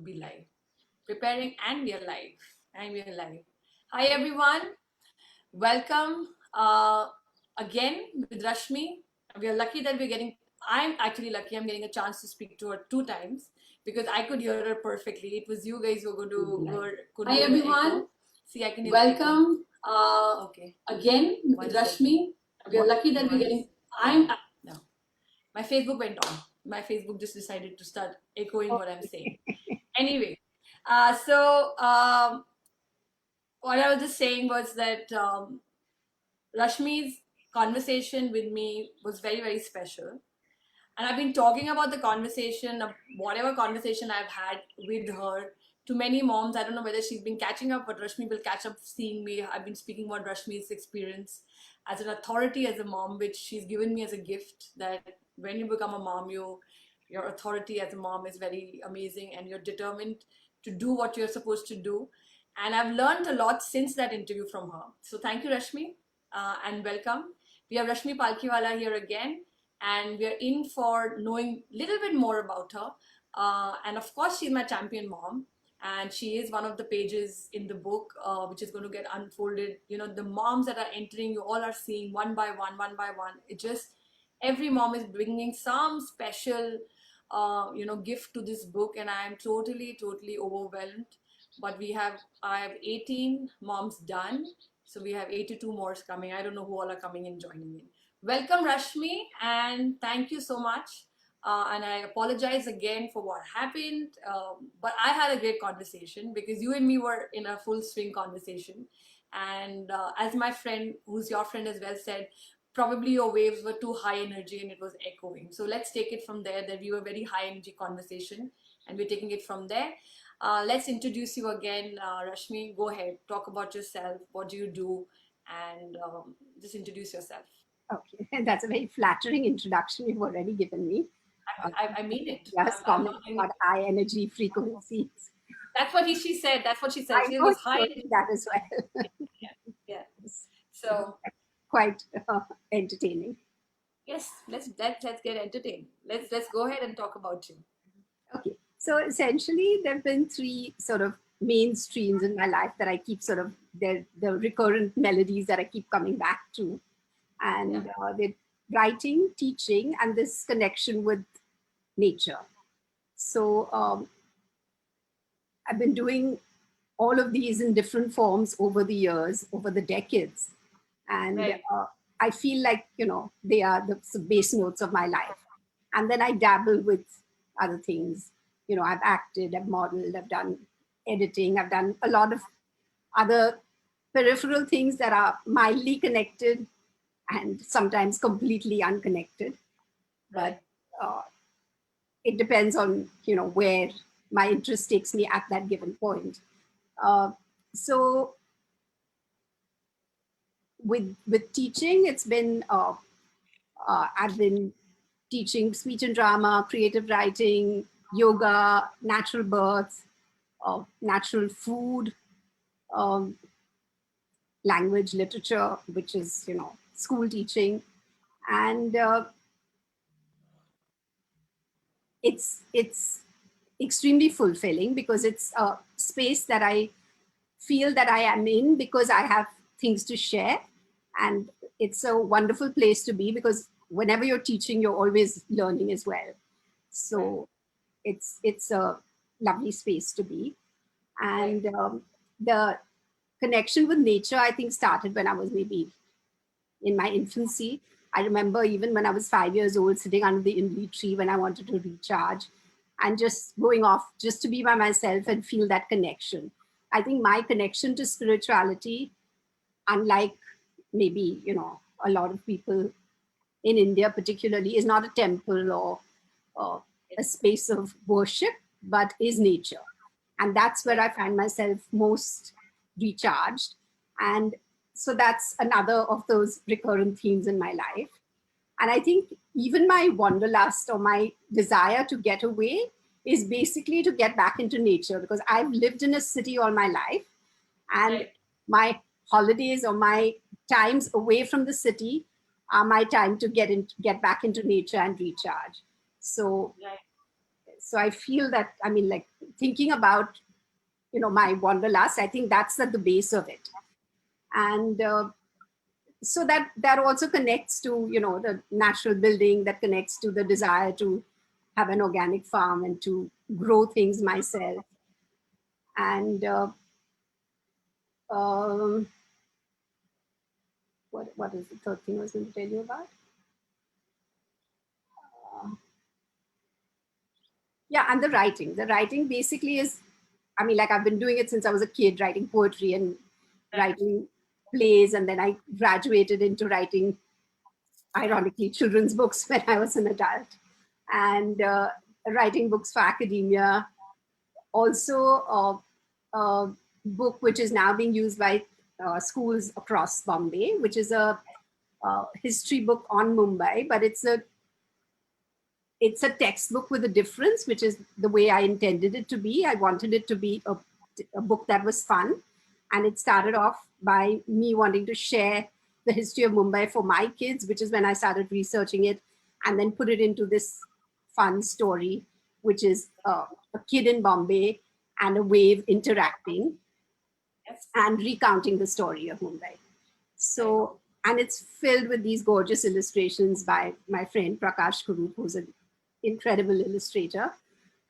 be live. Preparing and we are live. And we are live. Hi everyone. Welcome again with Rashmi. We are lucky that I'm actually lucky I'm getting a chance to speak to her 2 times because I could hear her perfectly. It was you guys who could Hi hear the everyone. echo. See, I can hear Welcome okay. again with Rashmi. We are lucky that we're getting. No. My Facebook went on. My Facebook just decided to start echoing what I'm saying. Anyway, what I was just saying was that Rashmi's conversation with me was very, very special. And I've been talking about the conversation, whatever conversation I've had with her, to many moms. I don't know whether she's been catching up, but Rashmi will catch up seeing me. I've been speaking about Rashmi's experience as an authority as a mom, which she's given me as a gift, that when you become a mom, your authority as a mom is very amazing and you're determined to do what you're supposed to do. And I've learned a lot since that interview from her. So thank you, Rashmi, and welcome. We have Rashmi Palkhivala here again, and we are in for knowing a little bit more about her. And of course, she's my champion mom, and she is one of the pages in the book, which is going to get unfolded. You know, the moms that are entering, you all are seeing one by one, one by one. It just, every mom is bringing some special, gift to this book, and I am totally, totally overwhelmed. But I have 18 moms done, so we have 82 more coming. I don't know who all are coming and joining in. Welcome, Rashmi, and thank you so much. And I apologize again for what happened, but I had a great conversation because you and me were in a full swing conversation. And as my friend, who's your friend as well, said, probably your waves were too high energy and it was echoing. So let's take it from there, that we were very high energy conversation, and we're taking it from there. Let's introduce you again, Rashmi. Go ahead, talk about yourself. What do you do? And just introduce yourself. Okay, that's a very flattering introduction you've already given me. I mean it. Just comment about high energy frequencies. That's what she said. That's what she said. I She was high. That as well. Yeah. So quite entertaining. Yes, let's get entertained. Let's go ahead and talk about you. Okay, so essentially there have been 3 sort of main streams in my life that I keep sort of the recurrent melodies that I keep coming back to, and they're writing, teaching, and this connection with nature. So I've been doing all of these in different forms over the years, over the decades, and I feel like they are the base notes of my life. And then I dabble with other things. I've acted, I've modeled, I've done editing, I've done a lot of other peripheral things that are mildly connected and sometimes completely unconnected. But it depends on where my interest takes me at that given point. So with teaching, it's been I've been teaching speech and drama, creative writing, yoga, natural birth, natural food, language, literature, which is school teaching, and it's extremely fulfilling because it's a space that I feel that I am in because I have things to share, and it's a wonderful place to be because whenever you're teaching, you're always learning as well. So it's a lovely space to be, and the connection with nature I think started when I was maybe in my infancy. I remember even when I was 5 years old, sitting under the imli tree when I wanted to recharge and just going off just to be by myself and feel that connection. I think my connection to spirituality, unlike maybe, a lot of people in India particularly, is not a temple or a space of worship, but is nature. And that's where I find myself most recharged. And so that's another of those recurrent themes in my life. And I think even my wanderlust or my desire to get away is basically to get back into nature, because I've lived in a city all my life, and my holidays or my times away from the city are my time to get back into nature and recharge. So So I feel that, I mean, like thinking about, my wanderlust, I think that's at the base of it. And so that also connects to, the natural building, that connects to the desire to have an organic farm and to grow things myself. And um, what is the third thing I was going to tell you about? Yeah, and the writing. The writing basically is, I mean, like I've been doing it since I was a kid, writing poetry and Right. writing plays, and then I graduated into writing, ironically, children's books when I was an adult, and writing books for academia. Also, a book which is now being used by schools across Bombay, which is a history book on Mumbai, but it's a textbook with a difference, which is the way I intended it to be. I wanted it to be a book that was fun. And it started off by me wanting to share the history of Mumbai for my kids, which is when I started researching it, and then put it into this fun story, which is a kid in Bombay and a wave interacting Yes. and recounting the story of Mumbai. Right. So, and it's filled with these gorgeous illustrations by my friend Prakash Kurup, who's an incredible illustrator,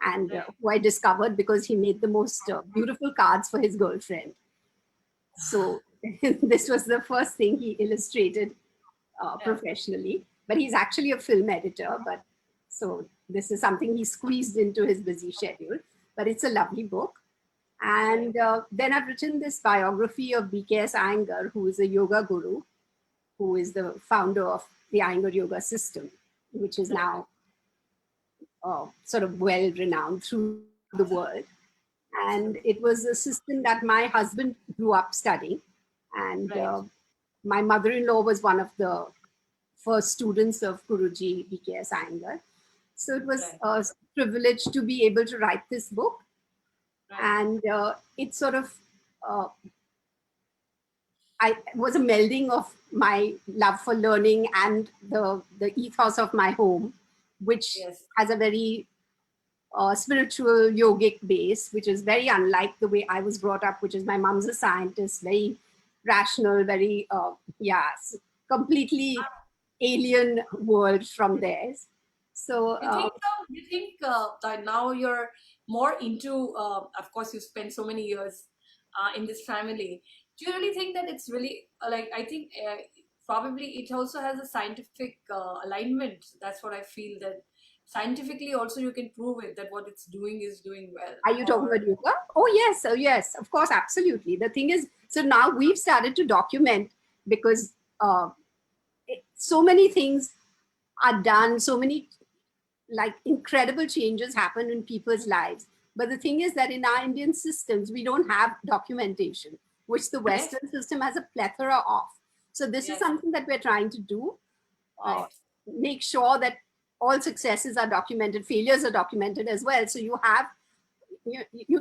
and Right. who I discovered because he made the most beautiful cards for his girlfriend. So this was the first thing he illustrated Yeah. professionally. But he's actually a film editor. But so this is something he squeezed into his busy schedule. But it's a lovely book. Right. And then I've written this biography of BKS Iyengar, who is a yoga guru, who is the founder of the Iyengar yoga system, which is Right. now sort of well renowned through the world. And it was a system that my husband grew up studying. And Right. my mother in law was one of the first students of Guruji BKS Iyengar. So it was Right. a privilege to be able to write this book. Right. And it sort of uh, I was a melding of my love for learning and the ethos of my home, which Yes. has a very spiritual yogic base, which is very unlike the way I was brought up, which is my mom's a scientist, very rational, very completely alien world from theirs. So You think that now you're more into, of course, you spent so many years in this family. Do you really think that it's really like, I think probably it also has a scientific alignment. That's what I feel, that scientifically also you can prove it that what it's doing is doing well. are you talking Or about yoga? Oh yes, of course, absolutely. The thing is, so now we've started to document because so many things are done, so many like incredible changes happen in people's lives. But the thing is that in our Indian systems, we don't have documentation, which the yes, Western system has a plethora of. So this is yes, something that we're trying to do. Uh, right, Make sure that all successes are documented, failures are documented as well. So you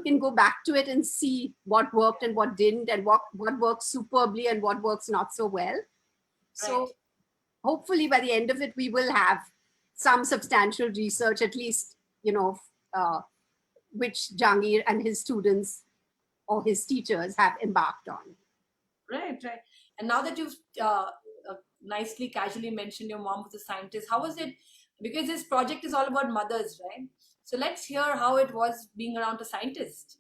can go back to it and see what worked and what didn't, and what works superbly and what works not so well. right. So hopefully by the end of it we will have some substantial research, at least, uh, which Jangir and his students or his teachers have embarked on. Right, right. And now that you've nicely, casually mentioned your mom was a scientist, how was it? Because this project is all about mothers, right? So let's hear how it was being around a scientist.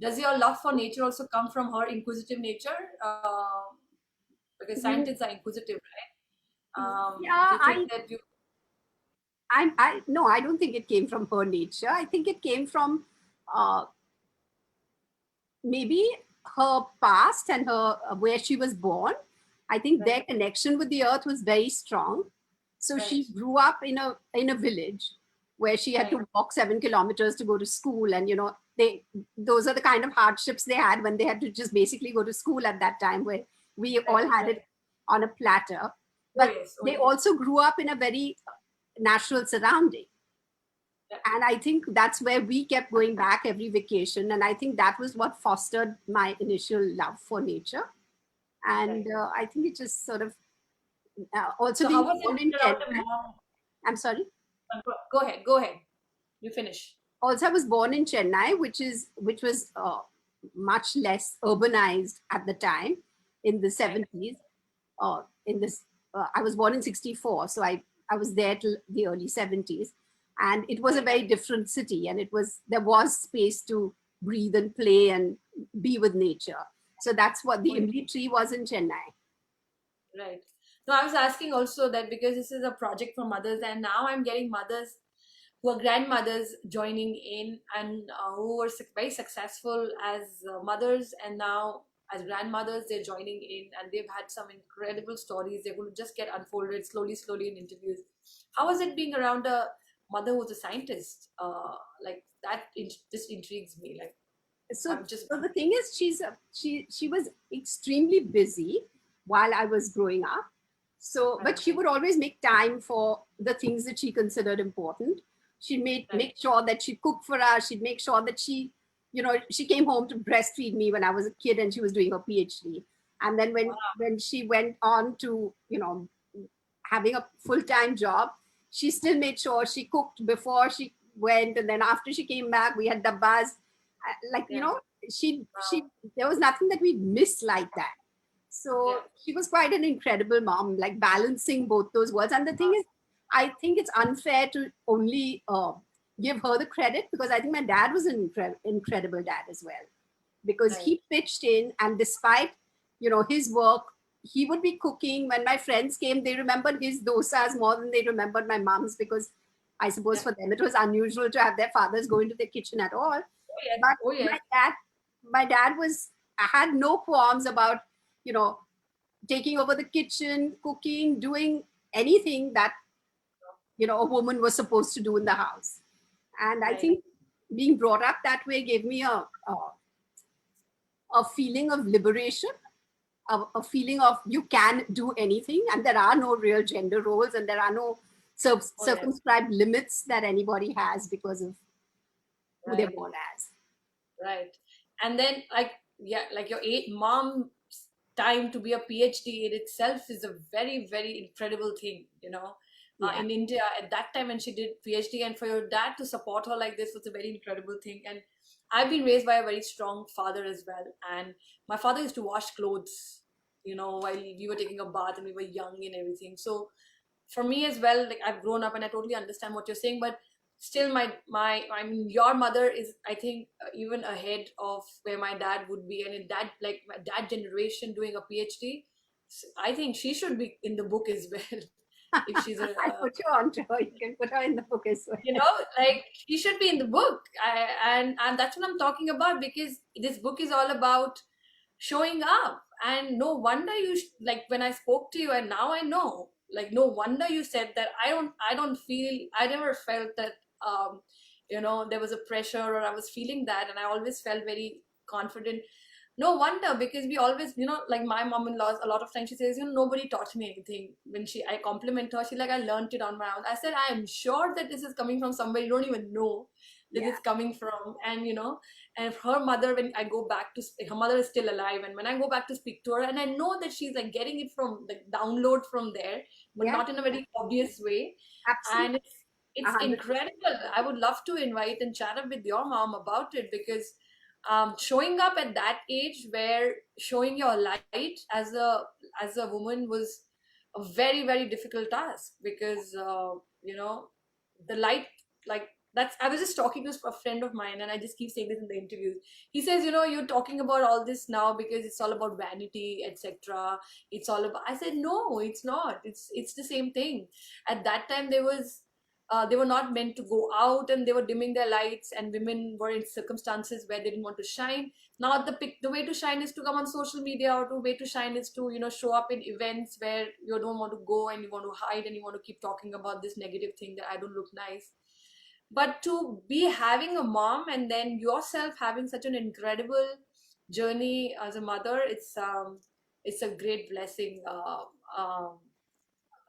Does your love for nature also come from her inquisitive nature? Because Mm, scientists are inquisitive, right? Do yeah, you think that you? I no, I don't think it came from her nature. I think it came from uh, maybe her past and her where she was born. I think Right, their connection with the earth was very strong. So right, she grew up in a village where she had right, to walk 7 kilometers to go to school, and they those are the kind of hardships they had when they had to just basically go to school at that time, where we right, all had right. it on a platter. Oh But yes, oh they yes. also grew up in a very natural surrounding, Right, and I think that's where we kept going back every vacation, and I think that was what fostered my initial love for nature. And right. I think it just sort of also So how being was it born being in around Kerala. a mom? I'm sorry. Go ahead, go ahead. You finish. Also, I was born in Chennai, which was much less urbanized at the time in the Right. 70s. In this, I was born in 64, so I was there till the early 70s, and it was a Right. very different city, and there was space to breathe and play and be with nature. So that's what the Oh, yeah. Imli tree was in Chennai. Right. No, I was asking also that because this is a project for mothers, and now I'm getting mothers who are grandmothers joining in, and who were very successful as mothers, and now as grandmothers they're joining in, and they've had some incredible stories. They're going to just get unfolded slowly, slowly in interviews. How was it being around a mother who's a scientist? Like that, just intrigues me. Like so I'm just so the thing is, she was extremely busy while I was growing up. So but right, she would always make time for the things that she considered important. She'd right, make sure that she cooked for us. She'd make sure that she came home to breastfeed me when I was a kid, and she was doing her PhD. And then when she went on to having a full-time job, she still made sure she cooked before she went, and then after she came back we had the buzz. Like, yeah, she there was nothing that we missed like that. So yeah, she was quite an incredible mom, like balancing both those worlds. And the thing is, I think it's unfair to only give her the credit, because I think my dad was an incredible dad as well, because right, he pitched in, and despite his work, he would be cooking. When my friends came, they remembered his dosas more than they remembered my mom's, because I suppose yeah. for them it was unusual to have their fathers go into the kitchen at all. Oh yes, But oh yes, my dad was had no qualms about you know taking over the kitchen, cooking, doing anything that a woman was supposed to do in the house. And I right. think being brought up that way gave me a feeling of liberation, a feeling of you can do anything, and there are no real gender roles, and there are no Oh yes, circumscribed limits that anybody has because of who they're right. born as. Right. And then, like, yeah, like your mom's time to be a PhD in itself is a very, very incredible thing, you know. Yeah. In India at that time when she did PhD, and for your dad to support her like this was a very incredible thing. And I've been raised by a very strong father as well. And my father used to wash clothes, while we were taking a bath and we were young and everything. So for me as well, like I've grown up and I totally understand what you're saying, but still my I mean your mother is, I think, even ahead of where my dad would be. And in that, like my dad generation doing a PhD, I think she should be in the book as well. If she's a I'll put you on to her. You can put her in the book as well. like she should be in the book. And that's what I'm talking about, because this book is all about showing up. And no wonder like when I spoke to you, and now I know, like no wonder you said that. I don't feel, I never felt that there was a pressure, or I was feeling that, and I always felt very confident. No wonder, because we always, like my mom-in-law, a lot of times she says, nobody taught me anything. When I compliment her, she's like, I learned it on my own. I said, I am sure that this is coming from somewhere you don't even know that Yeah. it's coming from. And and her mother, when I go back to her mother is still alive, and when I go back to speak to her, and I know that she's like getting it from the download from there, but Yeah. not in a very obvious way. Absolutely. And it's 100%. incredible. I would love to invite and chat up with your mom about it, because showing up at that age, where showing your light as a woman was a very, very difficult task, because the light, like that's I was just talking to a friend of mine, and I just keep saying this in the interviews. He says, you're talking about all this now because it's all about vanity, etc. It's all about, I said, no, it's not. It's the same thing. At that time, they were not meant to go out, and they were dimming their lights, and women were in circumstances where they didn't want to shine. Now the way to shine is to come on social media, or the way to shine is to show up in events where you don't want to go, and you want to hide, and you want to keep talking about this negative thing that I don't look nice. But to be having a mom, and then yourself having such an incredible journey as a mother, it's a great blessing.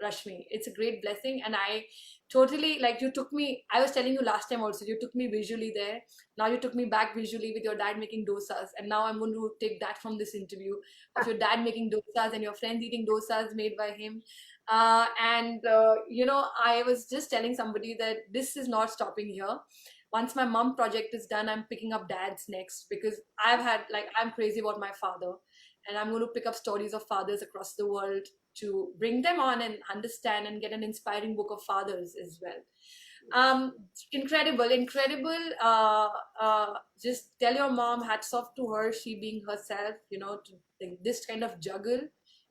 Rashmi, it's a great blessing. And I totally, like, you took me, I was telling you last time also, you took me visually there. Now you took me back visually with your dad making dosas. And now I'm going to take that from this interview of your dad making dosas and your friends eating dosas made by him. I was just telling somebody that this is not stopping here. Once my mom project is done, I'm picking up dad's next, because I'm crazy about my father, and I'm going to pick up stories of fathers across the world to bring them on and understand and get an inspiring book of fathers as well. um incredible. Just tell your mom, hats off to her, she being herself, to this kind of juggle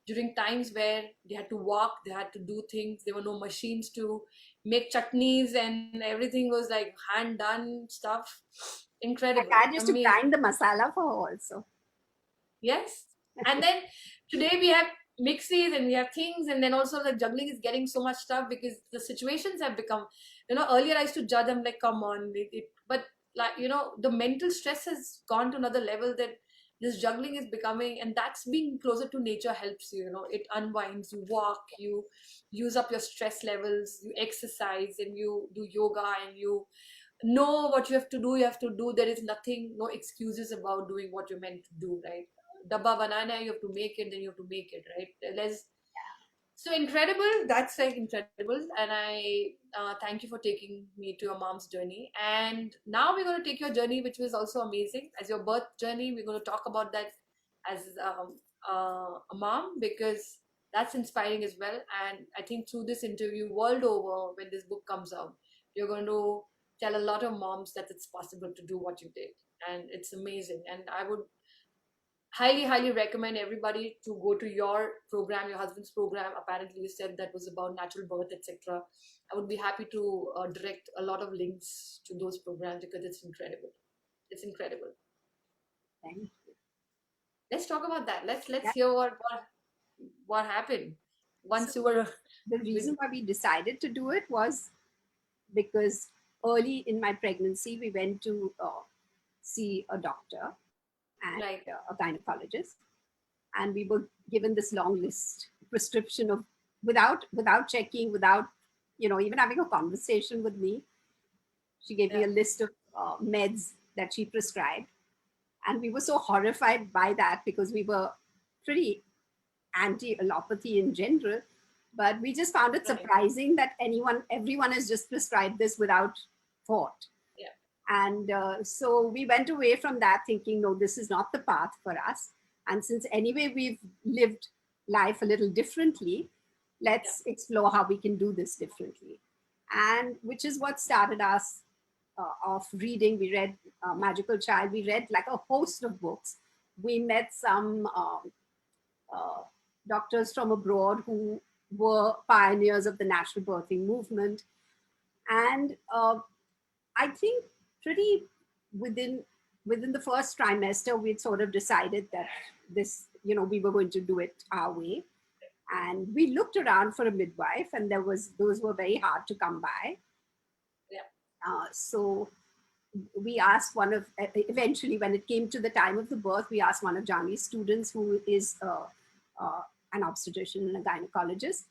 during times where they had to walk, they had to do things, there were no machines to make chutneys, and everything was like hand done stuff. My Incredible, dad used to amazing. grind the masala for her also. Yes. And then today we have mixies and we have things, and then also the juggling is getting so much stuff because the situations have become, earlier I used to judge, I'm like, come on, but like, the mental stress has gone to another level, that this juggling is becoming, and that's being closer to nature helps you, it unwinds, you walk, you use up your stress levels, you exercise and you do yoga, and you know what you have to do. There is nothing, no excuses about doing what you're meant to do, right? Dabba banana, you have to make it, then you have to make it, right? There's so incredible. That's like incredible, and I thank you for taking me to your mom's journey. And now we're going to take your journey, which was also amazing, as your birth journey. We're going to talk about that as a mom, because that's inspiring as well. And I think through this interview, world over, when this book comes out, you're going to tell a lot of moms that it's possible to do what you did, and it's amazing. And I would highly recommend everybody to go to your program, your husband's program. Apparently you said that was about natural birth, etc. I would be happy to direct a lot of links to those programs, because it's incredible. It's incredible. Thank you. Let's talk about that. Let's Yeah. hear what happened So once you were the with. reason why we decided to do it was because early in my pregnancy, we went to see a doctor and Right. a gynecologist, and we were given this long list prescription of, without checking, without even having a conversation with me. She gave me Yeah. a list of meds that she prescribed, and we were so horrified by that because we were pretty anti allopathy in general, but we just found it Right. surprising that everyone has just prescribed this without thought. Yeah. And so we went away from that thinking, no, this is not the path for us. And since anyway we've lived life a little differently, Yeah. let's explore how we can do this differently. And which is what started us of reading. We read Magical Child, we read like a host of books. We met some uh, doctors from abroad who were pioneers of the natural birthing movement. And I think pretty within within the first trimester, we'd sort of decided that this, we were going to do it our way. And we looked around for a midwife, and those were very hard to come by. Yeah. So we asked eventually, when it came to the time of the birth, we asked one of Jani's students, who is an obstetrician and a gynecologist,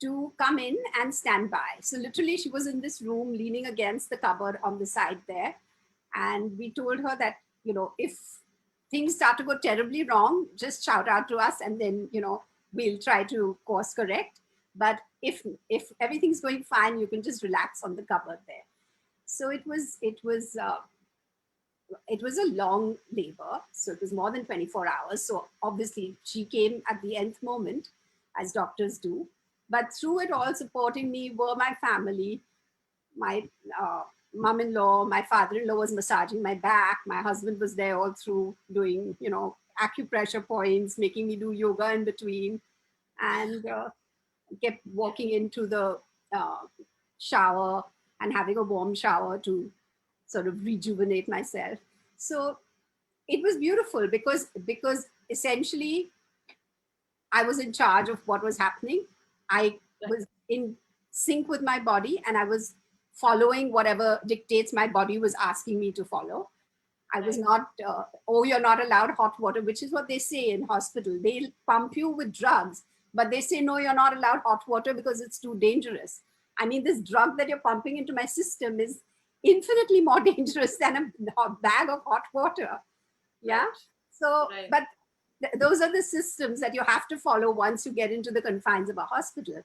to come in and stand by. So literally, she was in this room leaning against the cupboard on the side there. And we told her that, if things start to go terribly wrong, just shout out to us, and then, we'll try to course correct. But if everything's going fine, you can just relax on the cupboard there. So it was a long labor. So it was more than 24 hours. So obviously she came at the nth moment, as doctors do. But through it all, supporting me were my family. My mom-in-law, my father-in-law was massaging my back. My husband was there all through, doing, acupressure points, making me do yoga in between, and kept walking into the uh, shower and having a warm shower to sort of rejuvenate myself. So it was beautiful because essentially I was in charge of what was happening. I was in sync with my body, and I was following whatever dictates my body was asking me to follow. I was Right. not, oh, you're not allowed hot water, which is what they say in hospital. They'll pump you with drugs, but they say, no, you're not allowed hot water because it's too dangerous. I mean, this drug that you're pumping into my system is infinitely more dangerous than a bag of hot water. Yeah. Right. So, Right. but those are the systems that you have to follow once you get into the confines of a hospital.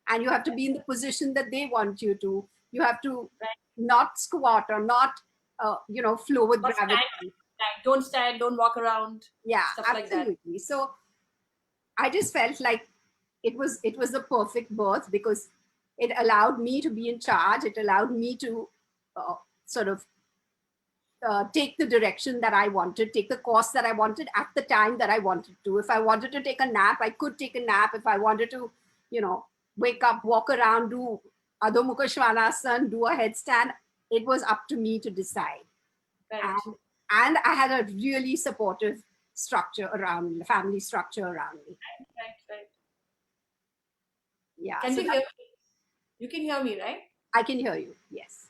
and you have to be in the position that they want you to. You have to Right. not squat or not, flow with Or stand, gravity. don't stand, don't walk around, Yeah, stuff like that. absolutely. So I just felt like it was the perfect birth because it allowed me to be in charge. It allowed me to sort of take the direction that I wanted, take the course that I wanted at the time that I wanted to. If I wanted to take a nap, I could take a nap. If I wanted to, wake up, walk around, do Adho Mukha Svanasana, do a headstand, it was up to me to decide. Right. And I had a really supportive structure around me, family structure around me. Right, right. Yeah. Can So you hear me? You can hear me, right? I can hear you. Yes.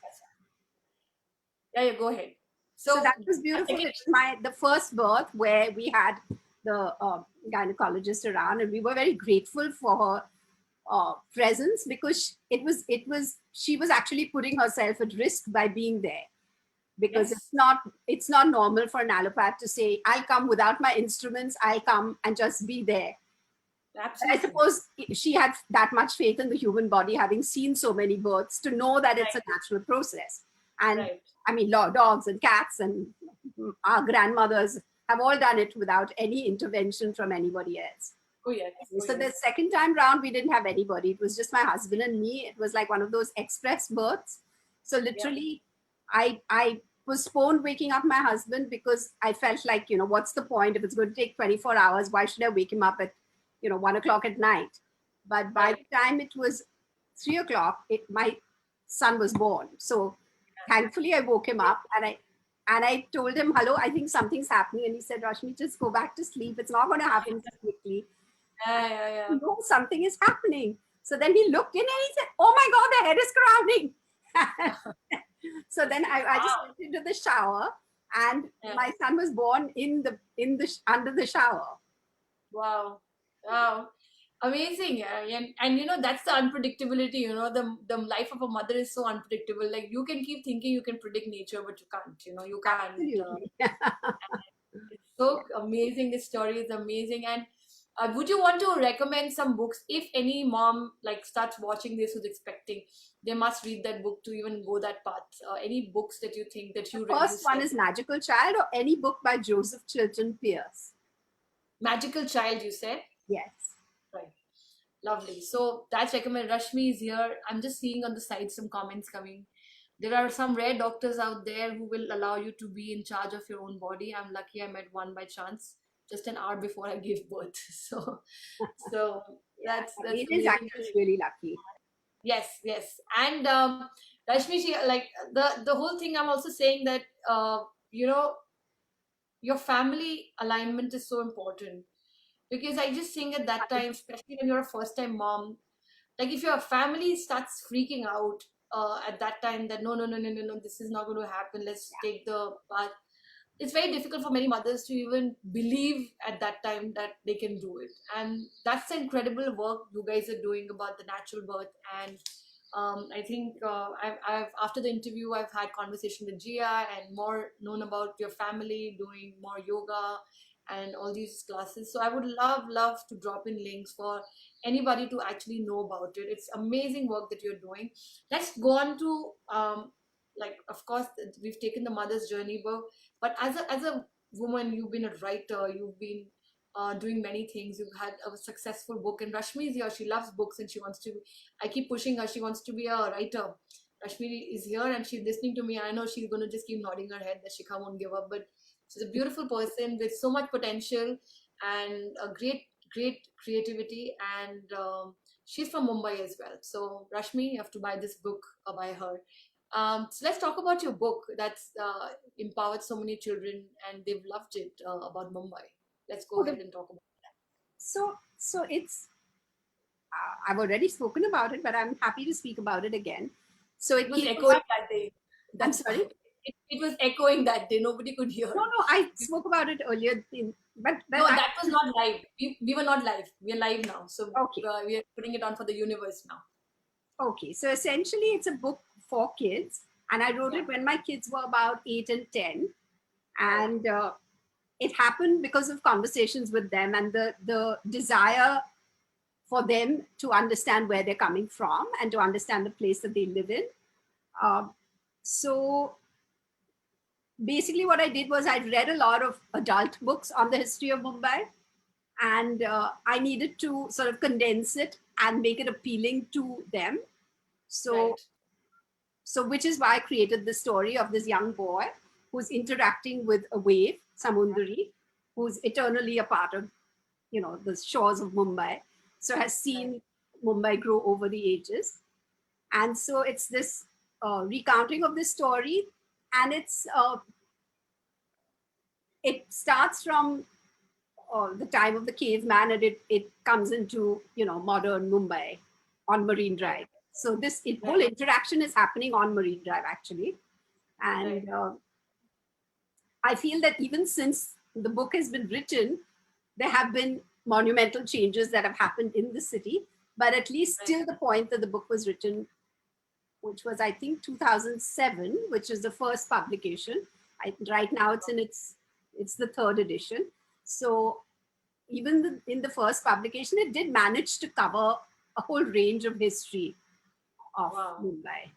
Yeah, yeah, go ahead. So So that was beautiful. second, It was the first birth where we had the gynecologist around, and we were very grateful for her presence because she was actually putting herself at risk by being there, because yes, it's not normal for an allopath to say, I'll come without my instruments, I'll come and just be there. But I absolutely. suppose she had that much faith in the human body, having seen so many births, to know that it's Right, a natural process. And right. I mean, dogs and cats and our grandmothers have all done it without any intervention from anybody else. Oh yes, oh So the yes. second time round, we didn't have anybody. It was just my husband and me. It was like one of those express births. So Yeah, literally, I postponed waking up my husband because I felt like, what's the point if it's going to take 24 hours? Why should I wake him up at, 1 o'clock at night? But by right. the time it was 3 o'clock, my son was born. So thankfully, I woke him up and I told him, hello, I think something's happening. And he said, Rashmi, just go back to sleep. It's not going to happen so quickly. Yeah, yeah, yeah. No, something is happening. So then he looked in and he said, oh my God, the head is crowding. So then I just Wow. went into the shower, and Yeah. my son was born under the shower. Wow. Wow. Amazing. And that's the unpredictability. The life of a mother is so unpredictable. Like you can keep thinking you can predict nature, but you can't. You can't. Absolutely. It's so amazing. This story is amazing. And would you want to recommend some books if any mom like starts watching this who's expecting they must read that book to even go that path? Any books that you think that The you read, you first one said is Magical Child, or any book by Joseph Chilton Pierce. Magical Child, you said, Yes. right? Lovely. So that's recommended. Rashmi is here. I'm just seeing on the side some comments coming. There are some rare doctors out there who will allow you to be in charge of your own body. I'm lucky I met one by chance, just an hour before I gave birth. So Yeah. that's It is amazing. actually really lucky. Yes, yes. And Rashmi, like the whole thing. I'm also saying that you know your family alignment is so important because I just think at that time, especially when you're a first time mom, like if your family starts freaking out at that time that no, this is not going to happen, let's take the path, it's very difficult for many mothers to even believe at that time that they can do it. And that's the incredible work you guys are doing about the natural birth. And I think I've after the interview I've had conversation with Gia and more known about your family doing more yoga and all these classes. So I would love to drop in links for anybody to actually know about it. It's amazing work that you're doing. Let's go on to like of course we've taken the mother's journey, but as a woman, you've been a writer, you've been doing many things, you've had a successful book, and Rashmi is here. She loves books and she wants to, I keep pushing her, she wants to be a writer. Rashmi is here and she's listening to me. I know she's going to just keep nodding her head that she can't won't give up, but she's a beautiful person with so much potential and a great creativity. And she's from Mumbai as well. So Rashmi, you have to buy this book by her. So let's talk about your book that's empowered so many children and they've loved it about Mumbai. Let's go Oh, ahead and talk about so it's I've already spoken about it, but I'm happy to speak about it again. So it. it Was came echoing about. that day. I'm That's why. sorry. It was echoing that day. Nobody could No, hear. no, I spoke about it earlier, but No, that was not live. We were not live. We are live now. So okay, we are putting it on for the universe now. okay. So essentially, it's a book for kids, and I wrote Yeah, it when my kids were about 8 and 10, right. and it happened because of conversations with them and the desire for them to understand where they're coming from and to understand the place that they live in. Uh, so basically, what I did was I read a lot of adult books on the history of Mumbai, and I needed to sort of condense it and make it appealing to them. So, Right. so which is why I created the story of this young boy who's interacting with a wave, Samundari, who's eternally a part of, the shores of Mumbai. So has Right. seen Mumbai grow over the ages, and so it's this recounting of this story, and it starts from the time of the caveman, and it comes into modern Mumbai on Marine Right. Drive. So this whole Right. interaction is happening on Marine Drive actually, Right. and I feel that even since the book has been written, there have been monumental changes that have happened in the city. But at least Right. till the point that the book was written, which was I think 2007, which is the first publication. Right now it's the third edition. So even in the first publication, it did manage to cover a whole range of history of Wow. Mumbai,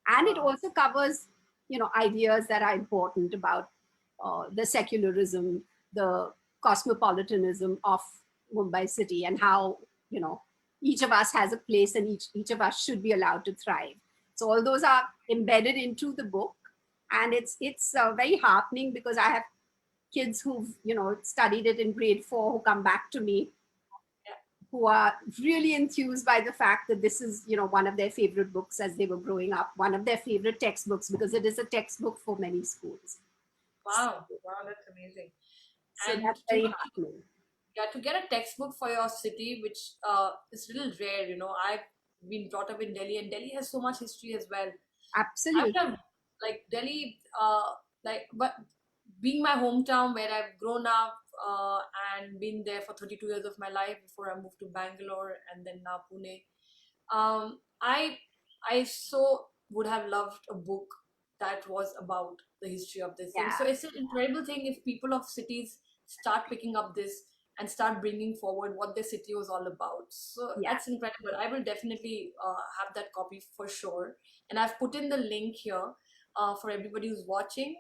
and it Wow. also covers ideas that are important about the secularism, the cosmopolitanism of Mumbai city, and how each of us has a place, and each of us should be allowed to thrive. So all those are embedded into the book, and it's very heartening because I have kids who've studied it in grade 4 who come back to me, Yeah. who are really enthused by the fact that this is one of their favorite books as they were growing up, one of their favorite textbooks, because it is a textbook for many schools. Wow. Wow. That's amazing. So And that's very heartening. yeah, to get a textbook for your city, which is a little rare. I've been brought up in Delhi, and Delhi has so much history as well. I Absolutely. would have like Delhi, but being my hometown where I've grown up and been there for 32 years of my life before I moved to Bangalore and then now Pune. I so would have loved a book that was about the history of this thing. So Yeah. it's an incredible thing if people of cities start picking up this and start bringing forward what their city was all about. So Yeah. that's incredible. I will definitely have that copy for sure. And I've put in the link here for everybody who's watching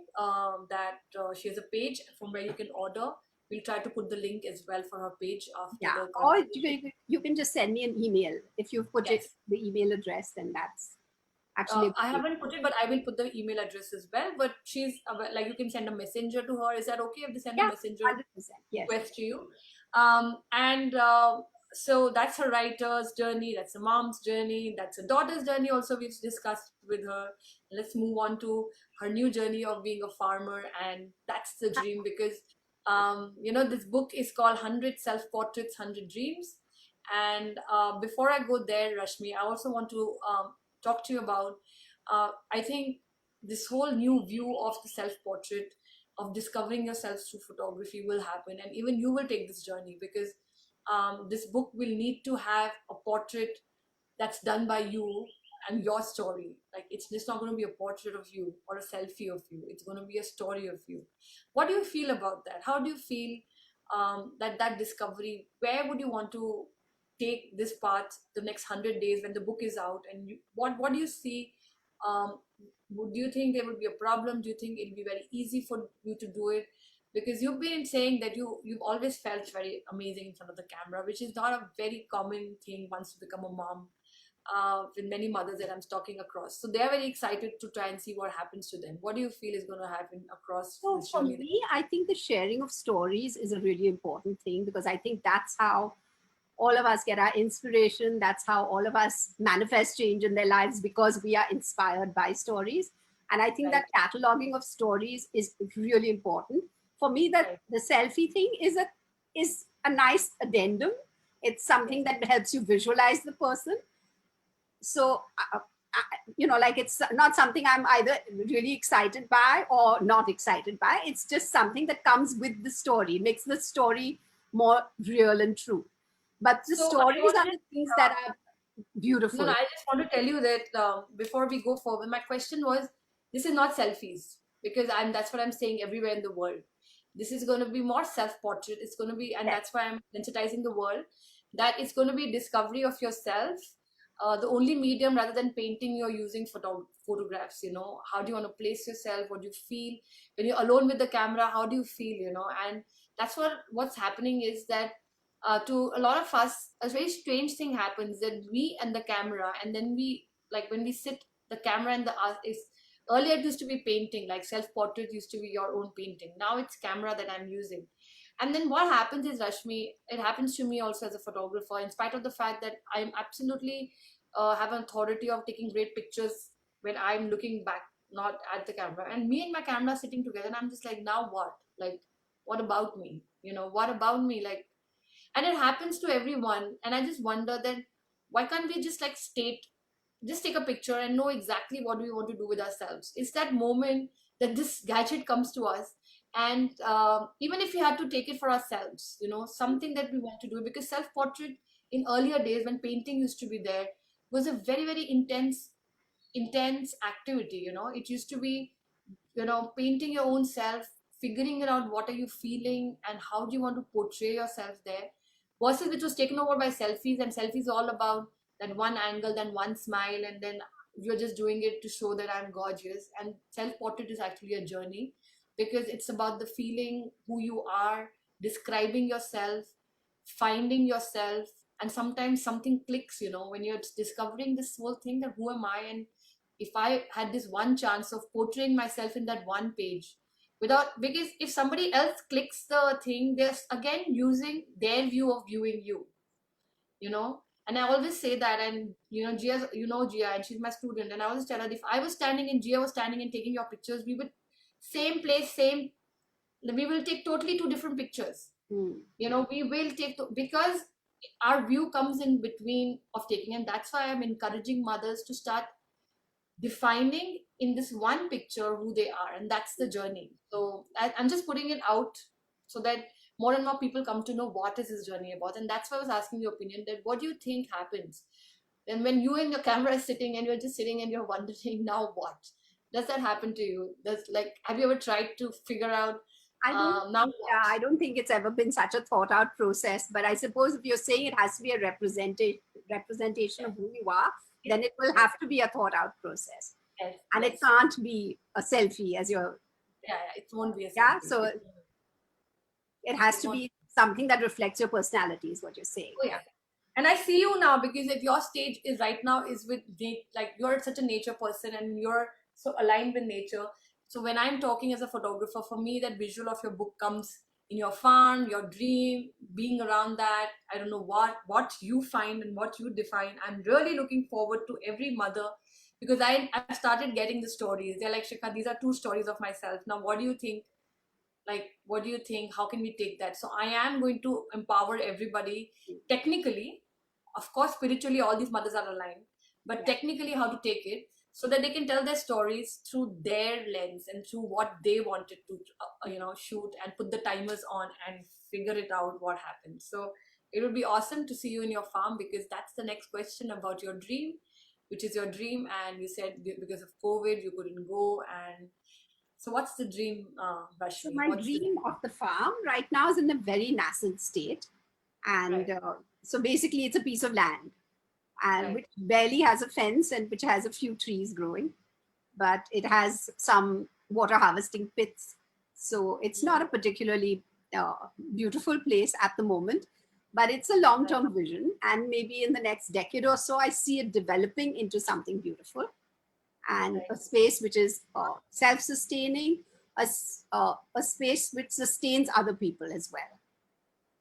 that she has a page from where you can order. We'll try to put the link as well for her page after Yeah. the Or conversation. you can just send me an email. If you've put it, Yes. the email address, then that's actually a I good. haven't put it, but I will put the email address as well. But she's like, you can send a messenger to her. Is that okay if they send a Yeah, messenger 100%. Yes. request to you? And so that's her writer's journey. That's a mom's journey. That's a daughter's journey. Also, we've discussed with her. Let's move on to her new journey of being a farmer, and that's the dream because this book is called 100 Self Portraits, 100 Dreams. And before I go there, Rashmi, I also want to talk to you about. I think this whole new view of the self portrait, of discovering yourself through photography, will happen, and even you will take this journey because this book will need to have a portrait that's done by you and your story. Like it's just not going to be a portrait of you or a selfie of you. It's going to be a story of you. What do you feel about that? How do you feel that discovery? Where would you want to take this path the next 100 days when the book is out? And what do you see? Um, do you think there would be a problem? Do you think it'll be very easy for you to do it? Because you've been saying that you've always felt very amazing in front of the camera, which is not a very common thing once you become a mom, with many mothers that I'm talking across. So they're very excited to try and see what happens to them. What do you feel is going to happen across So this for journey? me, I think the sharing of stories is a really important thing because I think that's how all of us get our inspiration. That's how all of us manifest change in their lives because we are inspired by stories. And I think Right, that cataloging of stories is really important. For me, that right, the selfie thing is a nice addendum. It's yes. something that helps you visualize the person. So like it's not something I'm either really excited by or not excited by. It's just something that comes with the story, makes the story more real and true. But the So I stories want to are just the things that are no, beautiful. I just want to tell you that before we go forward, my question was, this is not selfies because that's what I'm saying everywhere in the world. This is going to be more self-portrait. It's going to be, and Yes. that's why I'm sensitizing the world. that it's going to be discovery of yourself. The only medium rather than painting you're using photographs, you know, how do you want to place yourself, what do you feel when you're alone with the camera, how do you feel, you know. And that's what's happening is that to a lot of us a very strange thing happens, that we and the camera, and then we, like when we sit, the camera and the art is, earlier it used to be painting, like self-portrait used to be your own painting, now it's camera that I'm using. And then what happens is, Rashmi, it happens to me also as a photographer, in spite of the fact that I'm absolutely have an authority of taking great pictures when I'm looking back, not at the camera. And me and my camera sitting together, and I'm just like, now what? Like, what about me? You know, what about me? Like, and it happens to everyone. And I just wonder that why can't we just like just take a picture and know exactly what we want to do with ourselves. It's that moment that this gadget comes to us, and even if we had to take it for ourselves, you know, something that we want to do, because self-portrait in earlier days when painting used to be there was a very very intense activity, you know. It used to be, you know, painting your own self, figuring out what are you feeling and how do you want to portray yourself there, versus which was taken over by selfies. And selfies all about that one angle, then one smile, and then you're just doing it to show that I'm gorgeous. And self-portrait is actually a journey, because it's about the feeling, who you are, describing yourself, finding yourself. And sometimes something clicks, you know, when you're discovering this whole thing, that who am I. And if I had this one chance of portraying myself in that one page, without, because if somebody else clicks the thing, they're again using their view of viewing you, you know. And I always say that. And you know, Gia, you know Gia, and she's my student, and I always tell her, if I was standing and Gia was standing and taking your pictures, we would, same place, same, we will take totally two different pictures. You know, we will take because our view comes in between of taking. And that's why I'm encouraging mothers to start defining in this one picture who they are, and that's the journey. So I'm just putting it out so that more and more people come to know what is this journey about. And that's why I was asking your opinion, that what do you think happens and when you and your camera is sitting and you're just sitting and you're wondering, now what? Does that happen to you? Does, like, have you ever tried to figure out I don't, now yeah, what? I don't think it's ever been such a thought out process. But I suppose if you're saying it has to be a representation of who you are, then it will Yes, have to be a thought out process. yes, And it yes. can't be a selfie as your, Yeah, it won't be a yeah. selfie. So it has It to won't. be something that reflects your personality, is what you're saying. Oh yeah. And I see you now, because if your stage is right now is with like you're such a nature person and you're so aligned with nature. So when I'm talking as a photographer, for me that visual of your book comes in your farm, your dream, being around that. I don't know what you find and what you define. I'm really looking forward to every mother, because I've started getting the stories. They're like, Shikha, these are two stories of myself. Now what do you think? Like, what do you think, how can we take that? So I am going to empower everybody technically. Of course spiritually all these mothers are aligned, but Yeah. technically how to take it so that they can tell their stories through their lens and through what they wanted to you know, shoot, and put the timers on and figure it out what happens. So it would be awesome to see you in your farm, because that's the next question about your dream, which is your dream. And you said because of COVID you couldn't go. And so what's the dream, So Rashmi? my What's the dream of the farm right now is in a very nascent state. And right, so basically it's a piece of land, and right, which barely has a fence and which has a few trees growing, but it has some water harvesting pits. So it's not a particularly beautiful place at the moment, but it's a long right, term vision. And maybe in the next decade or so, I see it developing into something beautiful, and right, a space which is self sustaining, a space which sustains other people as well.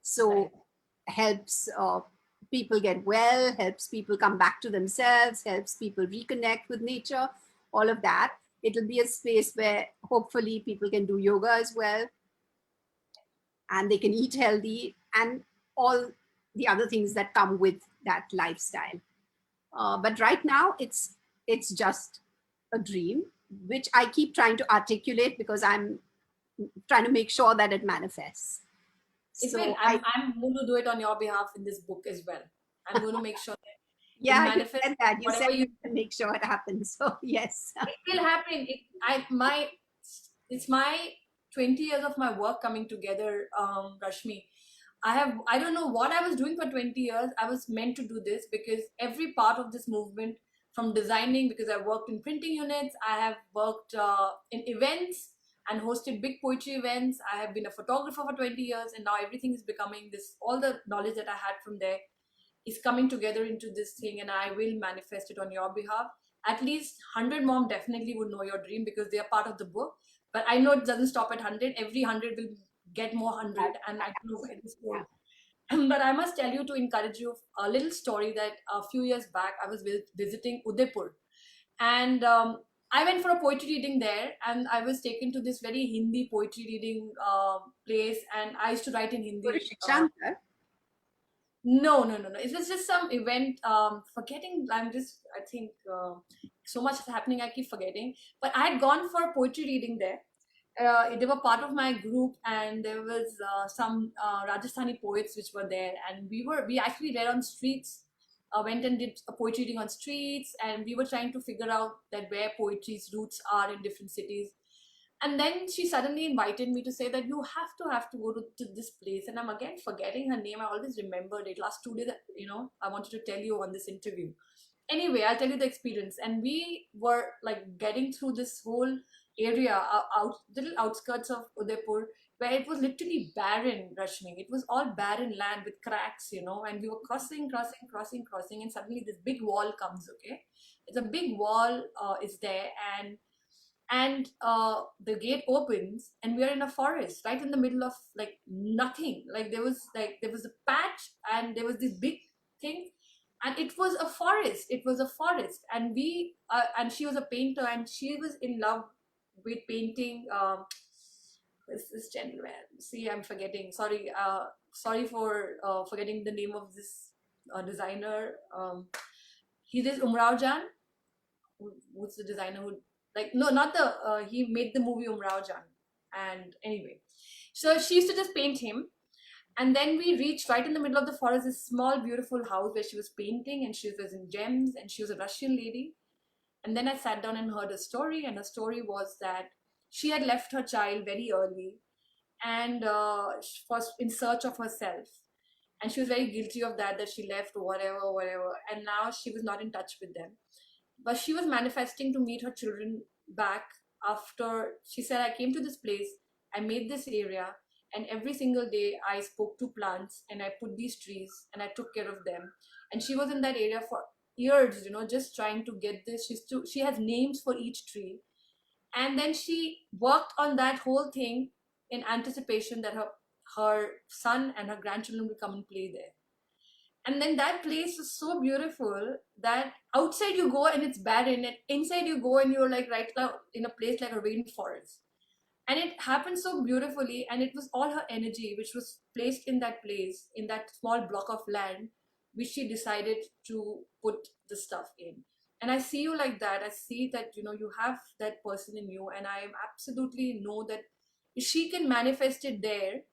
So right. helps people get well, helps people come back to themselves, helps people reconnect with nature, all of that. It'll be a space where hopefully people can do yoga as well, and they can eat healthy, and all the other things that come with that lifestyle. But right now, it's just a dream, which I keep trying to articulate because I'm trying to make sure that it manifests. It will. So I'm going to do it on your behalf in this book as well. I'm going to make sure that it yeah, you manifests said that. You said whatever you. you can make sure it happens. So yes. It will happen. It's my 20 years of my work coming together, Rashmi. I don't know what I was doing for 20 years. I was meant to do this because every part of this movement, from designing, because I worked in printing units, I have worked in events and hosted big poetry events. I have been a photographer for 20 years, and now everything is becoming this. All the knowledge that I had from there is coming together into this thing, and I will manifest it on your behalf. At least 100 mom definitely would know your dream because they are part of the book. But I know it doesn't stop at 100. Every 100 will get more 100, and I don't know where this Yeah. goes. But I must tell you, to encourage you, a little story that a few years back I was visiting Udaipur, and I went for a poetry reading there, and I was taken to this very Hindi poetry reading place, and I used to write in Guru Hindi. Shikshantar. No. It was just some event. Forgetting. I think so much is happening. I keep forgetting. But I had gone for a poetry reading there. They were part of my group, and there was some Rajasthani poets which were there, and we actually read on streets. Went and did a poetry reading on streets, and we were trying to figure out that where poetry's roots are in different cities. And then she suddenly invited me to say that you have to go to this place, and I'm again forgetting her name. I always remembered it. Last 2 days, I wanted to tell you on this interview. Anyway, I'll tell you the experience. And we were like getting through this whole area, little outskirts of Udaipur, where it was literally barren, Rashmi. It was all barren land with cracks, and we were crossing, and suddenly this big wall comes, okay? It's a big wall is there, and the gate opens, and we are in a forest right in the middle of like nothing. Like there was a patch, and there was this big thing, and it was a forest. And she was a painter, and she was in love with painting. This gentleman, see, I'm forgetting, sorry for forgetting the name of this designer. He is Umrao Jan. Who's the designer who, like, no, not the he made the movie Umrao Jan. And anyway, so she used to just paint him. And then we reached right in the middle of the forest this small beautiful house where she was painting, and she was in gems, and she was a Russian lady. And then I sat down and heard a story, and the story was that she had left her child very early, and was in search of herself, and she was very guilty of that she left, whatever, and now she was not in touch with them. But she was manifesting to meet her children back. After she said, I came to this place, I made this area, and every single day I spoke to plants, and I put these trees, and I took care of them. And she was in that area for years, just trying to get this. She has names for each tree. And then she worked on that whole thing in anticipation that her son and her grandchildren will come and play there. And then that place is so beautiful that outside you go and it's barren, and inside you go and you're like right now in a place like a rainforest. And it happened so beautifully, and it was all her energy which was placed in that place, in that small block of land, which she decided to put the stuff in. And I see you like that. I see that you have that person in you, and I absolutely know that she can manifest it there,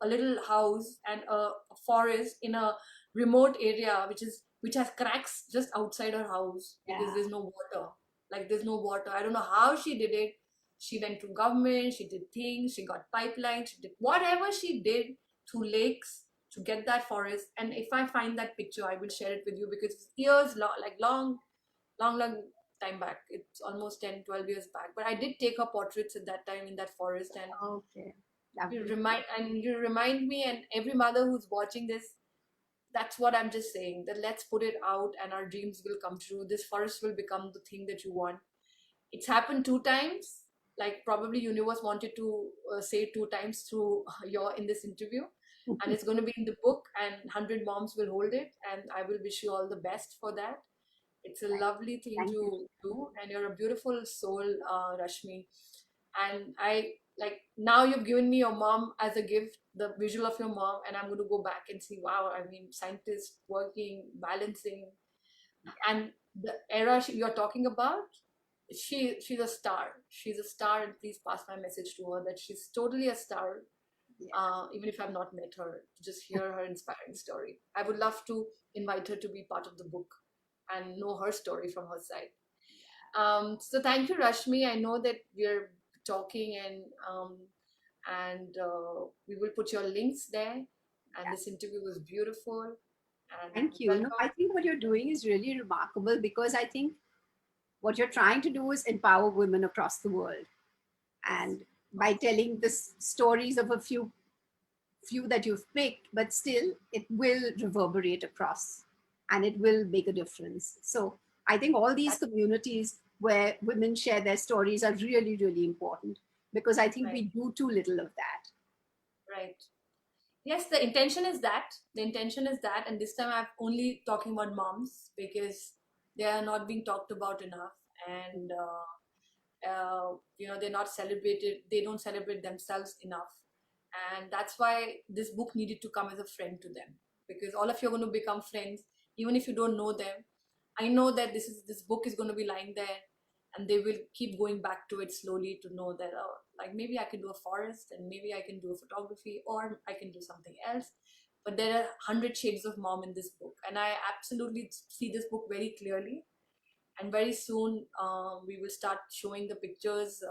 a little house and a forest in a remote area which has cracks just outside her house because Yeah. there's no water. Like, there's no water. I don't know how she did it. She went to government, she did things, she got pipelines, she did whatever she did through lakes to get that forest. And if I find that picture, I will share it with you because it's years long, like long time back. It's almost 10, 12 years back. But I did take her portraits at that time in that forest, and Okay. you Lovely. remind me, and every mother who's watching this, that's what I'm just saying, that let's put it out and our dreams will come true. This forest will become the thing that you want. It's happened 2 times. Like, probably universe wanted to say 2 times through your in this interview, and it's going to be in the book, and 100 moms will hold it, and I will wish you all the best for that. It's a lovely thing Thank you. to do, and you're a beautiful soul, Rashmi. And I, like, now you've given me your mom as a gift, the visual of your mom, and I'm going to go back and see, wow, I mean, scientists working, balancing, and the era you're talking about, she's a star. She's a star, and please pass my message to her that she's totally a star. Yeah. Even if I've not met her, to just hear her inspiring story. I would love to invite her to be part of the book and know her story from her side. So thank you, Rashmi. I know that we're talking, and we will put your links there. And this interview was beautiful. And Thank you. No, welcome. I think what you're doing is really remarkable because I think what you're trying to do is empower women across the world. Yes. And by telling the stories of a few that you've picked, but still it will reverberate across and it will make a difference. So I think all these That's communities where women share their stories are really, really important because I think right. we do too little of that. Right. Yes, the intention is that. The intention is that. And this time I'm only talking about moms because they are not being talked about enough. And they're not celebrated, they don't celebrate themselves enough, and that's why this book needed to come as a friend to them, because all of you are going to become friends even if you don't know them. I know that this book is going to be lying there, and they will keep going back to it slowly to know that, oh, like maybe I can do a forest, and maybe I can do a photography, or I can do something else. But there are 100 shades of mom in this book, and I absolutely see this book very clearly. And very soon we will start showing the pictures,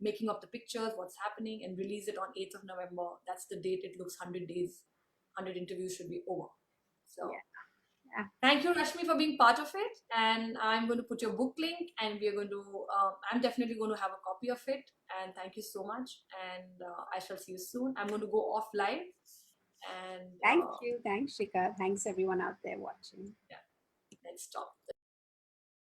making of the pictures, what's happening, and release it on 8th of November. That's the date it looks 100 days, 100 interviews should be over. So Yeah. Yeah. thank you, Rashmi, for being part of it. And I'm going to put your book link, and we are going to I'm definitely going to have a copy of it. And thank you so much, and I shall see you soon. I'm going to go off live, and Thank you. Thanks, Shika. Thanks, everyone out there watching. yeah, let's stop.